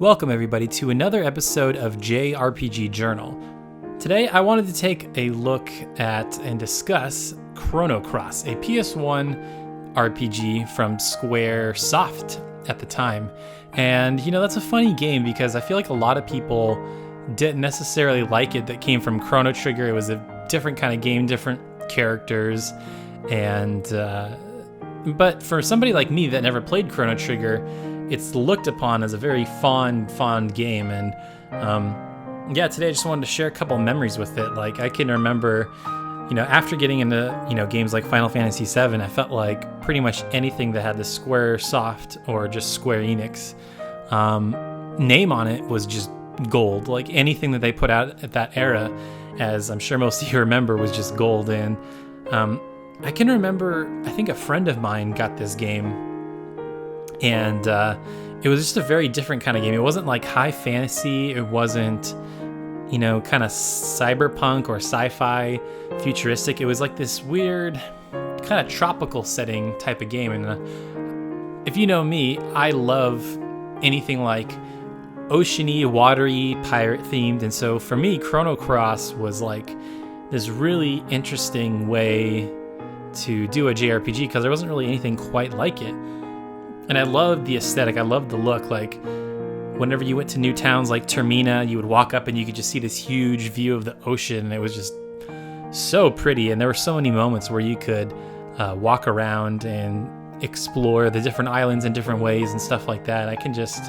Welcome everybody to another episode of JRPG Journal. Today I wanted to take a look at and discuss Chrono Cross, a PS1 RPG from Square Soft at the time. And that's a funny game because I feel like a lot of people didn't necessarily like it that came from Chrono Trigger. It was a different kind of game, different characters, and but for somebody like me that never played Chrono Trigger, it's looked upon as a very fond game. And today I just wanted to share a couple memories with it. Like, I can remember, after getting into, games like Final Fantasy VII, I felt like pretty much anything that had the Square Soft or just Square Enix name on it was just gold. Like, anything that they put out at that era, as I'm sure most of you remember, was just gold. And I can remember, I think a friend of mine got this game, and it was just a very different kind of game. It wasn't like high fantasy. It wasn't, kind of cyberpunk or sci-fi futuristic. It was like this weird kind of tropical setting type of game. And if you know me, I love anything like oceany, watery, pirate themed. And so for me, Chrono Cross was like this really interesting way to do a JRPG because there wasn't really anything quite like it. And I loved the aesthetic. I loved the look. Like, whenever you went to new towns like Termina, you would walk up and you could just see this huge view of the ocean. And it was just so pretty. And there were so many moments where you could walk around and explore the different islands in different ways and stuff like that. I can just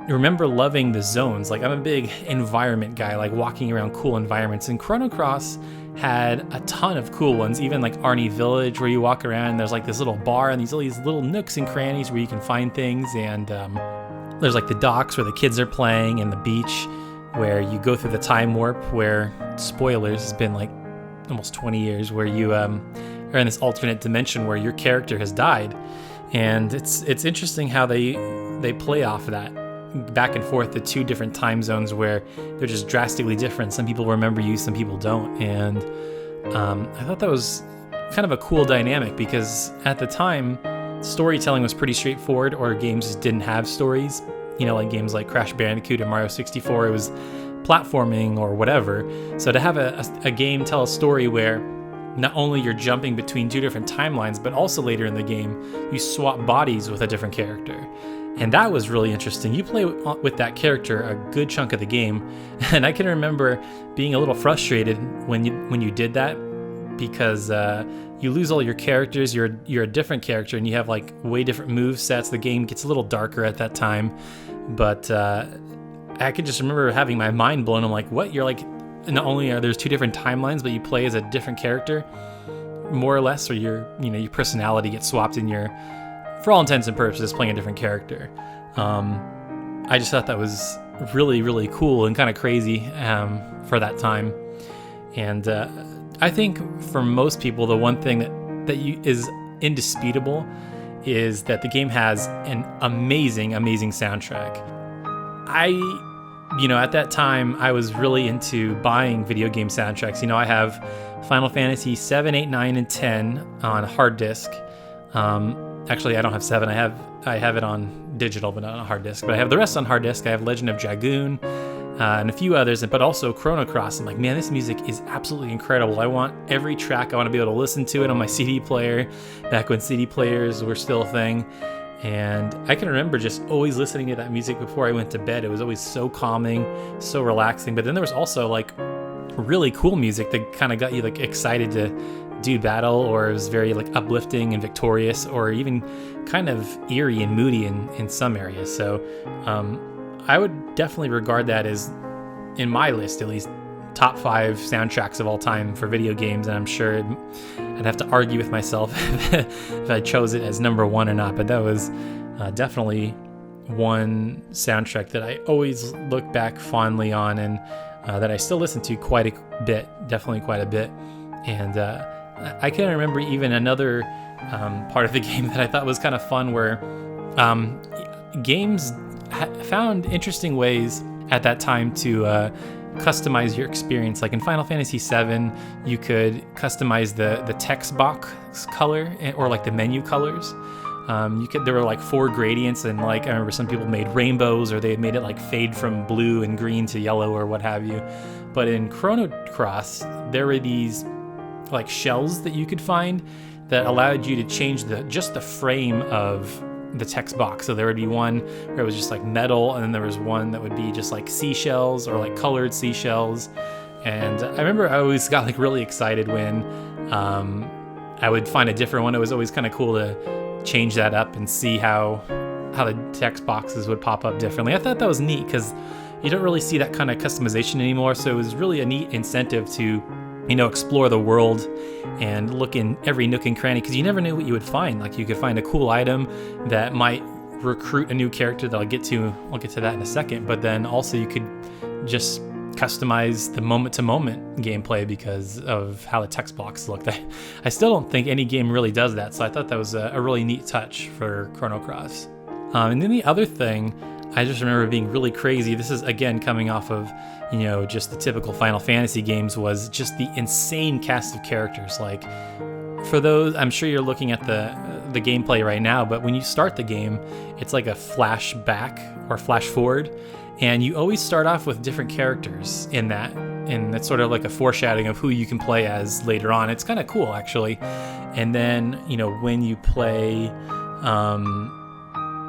remember loving the zones. Like, I'm a big environment guy, like walking around cool environments. And Chrono Cross had a ton of cool ones, even like Arnie Village, where you walk around and there's like this little bar and all these little nooks and crannies where you can find things. And there's like the docks where the kids are playing, and the beach where you go through the time warp, where, spoilers, it's been like almost 20 years, where you are in this alternate dimension where your character has died. And it's interesting how they play off of that back and forth, the two different time zones where they're just drastically different. Some people remember you, some people don't. And I thought that was kind of a cool dynamic because at the time, storytelling was pretty straightforward, or games just didn't have stories. Like games like Crash Bandicoot and Mario 64, it was platforming or whatever. So to have a game tell a story where not only you're jumping between two different timelines, but also later in the game, you swap bodies with a different character. And that was really interesting. You play with that character a good chunk of the game, and I can remember being a little frustrated when you did that, because you lose all your characters. You're a different character, and you have like way different move sets. The game gets a little darker at that time, but I could just remember having my mind blown. I'm like, what? You're like, not only are there's two different timelines, but you play as a different character, more or less, or your personality gets swapped in your, for all intents and purposes, playing a different character. I just thought that was really, really cool and kind of crazy for that time. And I think for most people, the one thing that is indisputable is that the game has an amazing soundtrack. At that time, I was really into buying video game soundtracks. I have Final Fantasy 7, 8, 9, and 10 on hard disk. Actually, I don't have 7. I have it on digital, but not on a hard disk. But I have the rest on hard disk. I have Legend of Dragoon and a few others, but also Chrono Cross. I'm like, man, this music is absolutely incredible. I want every track. I want to be able to listen to it on my CD player, back when CD players were still a thing. And I can remember just always listening to that music before I went to bed. It was always so calming, so relaxing. But then there was also like really cool music that kind of got you like excited to do battle, or it was very like uplifting and victorious, or even kind of eerie and moody in some areas. So I would definitely regard that as, in my list at least, top 5 soundtracks of all time for video games. And I'm sure I'd have to argue with myself if I chose it as number 1 or not, but that was definitely one soundtrack that I always look back fondly on, and that I still listen to quite a bit, definitely quite a bit. And I can remember even another part of the game that I thought was kind of fun, where games found interesting ways at that time to customize your experience. Like in Final Fantasy VII, you could customize the text box color, or like the menu colors. There were like 4 gradients, and like I remember some people made rainbows, or they made it like fade from blue and green to yellow or what have you. But in Chrono Cross, there were these like shells that you could find that allowed you to change just the frame of the text box. So there would be one where it was just like metal, and then there was one that would be just like seashells or like colored seashells. And I remember I always got like really excited when I would find a different one. It was always kind of cool to change that up and see how the text boxes would pop up differently. I thought that was neat because you don't really see that kind of customization anymore. So it was really a neat incentive to, explore the world and look in every nook and cranny, because you never knew what you would find. Like you could find a cool item that might recruit a new character that I'll get to that in a second. But then also you could just customize the moment-to-moment gameplay because of how the text box looked. I still don't think any game really does that, so I thought that was a really neat touch for Chrono Cross. And then the other thing, I just remember being really crazy. This is, again, coming off of, just the typical Final Fantasy games, was just the insane cast of characters. Like, for those, I'm sure you're looking at the gameplay right now, but when you start the game, it's like a flashback or flash forward, and you always start off with different characters in that, and that's sort of like a foreshadowing of who you can play as later on. It's kind of cool, actually. And then, when you play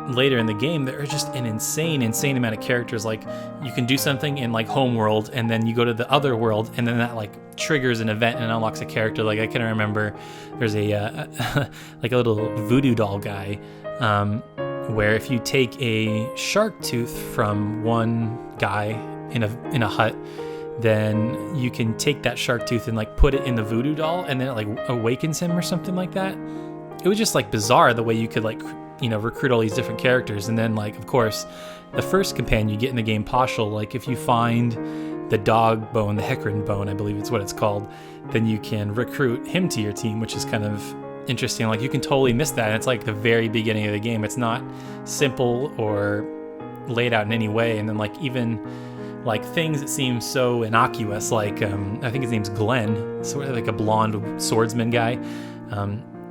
later in the game, there are just an insane amount of characters. Like, you can do something in like home world, and then you go to the other world, and then that like triggers an event and unlocks a character. Like, I can remember there's a like a little voodoo doll guy, where if you take a shark tooth from one guy in a hut, then you can take that shark tooth and like put it in the voodoo doll, and then it like awakens him or something like that. It was just like bizarre the way you could like recruit all these different characters. And then, like, of course, the first companion you get in the game, Poshel, like if you find the dog bone, the Hecarim bone, I believe it's what it's called, then you can recruit him to your team, which is kind of interesting. Like, you can totally miss that. It's like the very beginning of the game. It's not simple or laid out in any way. And then like even like things that seem so innocuous, like I think his name's Glenn, sort of like a blonde swordsman guy.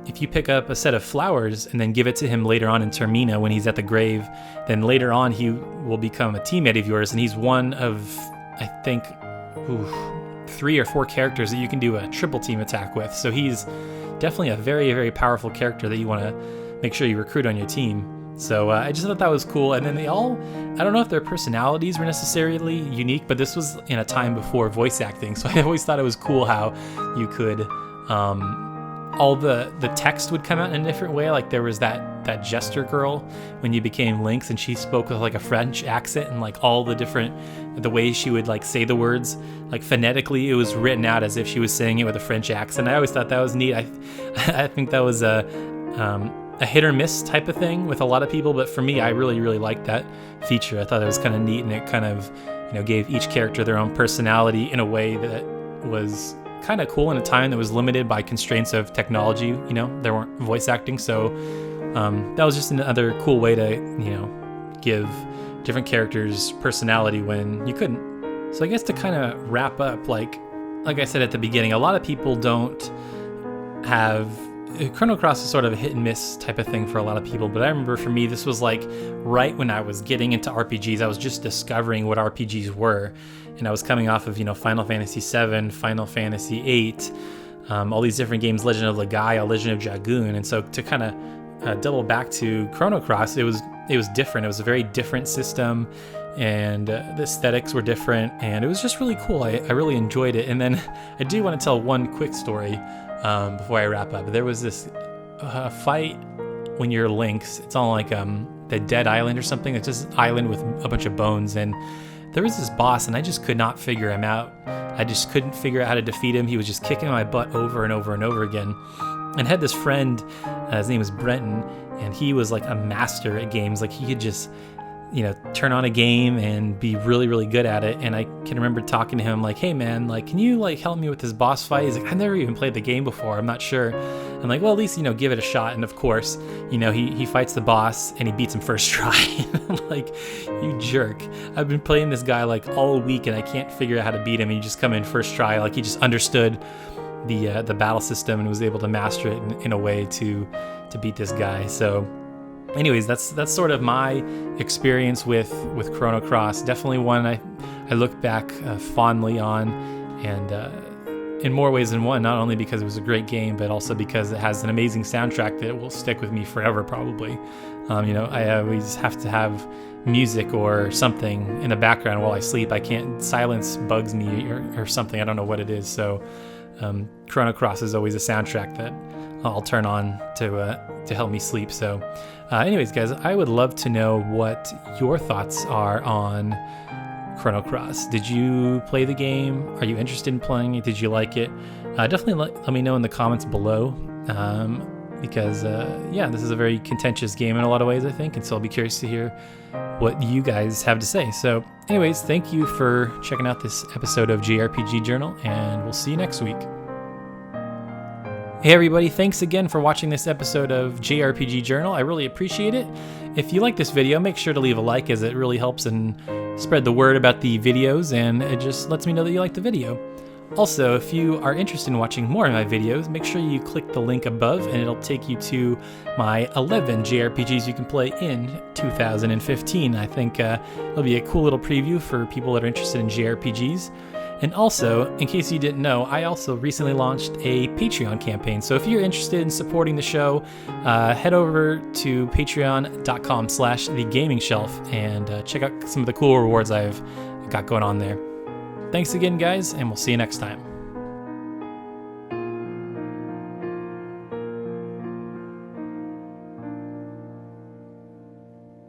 If you pick up a set of flowers and then give it to him later on in Termina when he's at the grave, then later on he will become a teammate of yours, and he's one of, I think, 3 or 4 characters that you can do a triple team attack with. So he's definitely a very, very powerful character that you want to make sure you recruit on your team. So I just thought that was cool. And then I don't know if their personalities were necessarily unique, but this was in a time before voice acting. So I always thought it was cool how you could... all the text would come out in a different way. Like there was that jester girl when you became Lynx, and she spoke with like a French accent, and like all the ways she would like say the words, like phonetically, it was written out as if she was saying it with a French accent. I always thought that was neat. I think that was a hit or miss type of thing with a lot of people, but for me, I really, really liked that feature. I thought it was kind of neat, and it kind of gave each character their own personality in a way that was kind of cool in a time that was limited by constraints of technology. There weren't voice acting, so that was just another cool way to give different characters personality when you couldn't. So I guess to kind of wrap up, like I said at the beginning, a lot of people don't have... Chrono Cross is sort of a hit and miss type of thing for a lot of people, but I remember for me, this was like right when I was getting into RPGs. I was just discovering what RPGs were, and I was coming off of Final Fantasy VII, Final Fantasy VIII, all these different games, Legend of Legaia, Legend of Dragoon. And so to kind of double back to Chrono Cross, it was different. It was a very different system, and the aesthetics were different, and it was just really cool. I really enjoyed it. And then I do want to tell one quick story before I wrap up. There was this fight when you're Lynx. It's on like the Dead Island or something. It's just an island with a bunch of bones, and there was this boss, and I just could not figure him out. I just couldn't figure out how to defeat him. He was just kicking my butt over and over and over again. And I had this friend, his name was Brenton, and he was like a master at games. Like he could just turn on a game and be really, really good at it. And I can remember talking to him like, hey man, like, can you like help me with this boss fight? He's like, I've never even played the game before, I'm not sure. I'm like, well, at least, give it a shot. And of course, he fights the boss and he beats him first try. I'm like, you jerk. I've been playing this guy like all week and I can't figure out how to beat him. And you just come in first try. Like he just understood the battle system and was able to master it in a way to beat this guy. So anyways, that's sort of my experience with Chrono Cross. Definitely one I look back fondly on, and in more ways than one, not only because it was a great game, but also because it has an amazing soundtrack that will stick with me forever, probably. I always have to have music or something in the background while I sleep. I can't, silence bugs me or something. I don't know what it is. So Chrono Cross is always a soundtrack that I'll turn on to help me sleep. So anyways, guys, I would love to know what your thoughts are on Chrono Cross. Did you play the game? Are you interested in playing it? Did you like it? Definitely let me know in the comments below, because this is a very contentious game in a lot of ways, I think, and so I'll be curious to hear what you guys have to say. So anyways, thank you for checking out this episode of JRPG Journal, and we'll see you next week. Hey everybody, thanks again for watching this episode of JRPG Journal. I really appreciate it. If you like this video, make sure to leave a like, as it really helps and spread the word about the videos, and it just lets me know that you like the video. Also, if you are interested in watching more of my videos, make sure you click the link above and it'll take you to my 11 JRPGs you can play in 2015. I think it'll be a cool little preview for people that are interested in JRPGs. And also, in case you didn't know, I also recently launched a Patreon campaign. So if you're interested in supporting the show, head over to patreon.com/thegamingshelf and check out some of the cool rewards I've got going on there. Thanks again, guys, and we'll see you next time.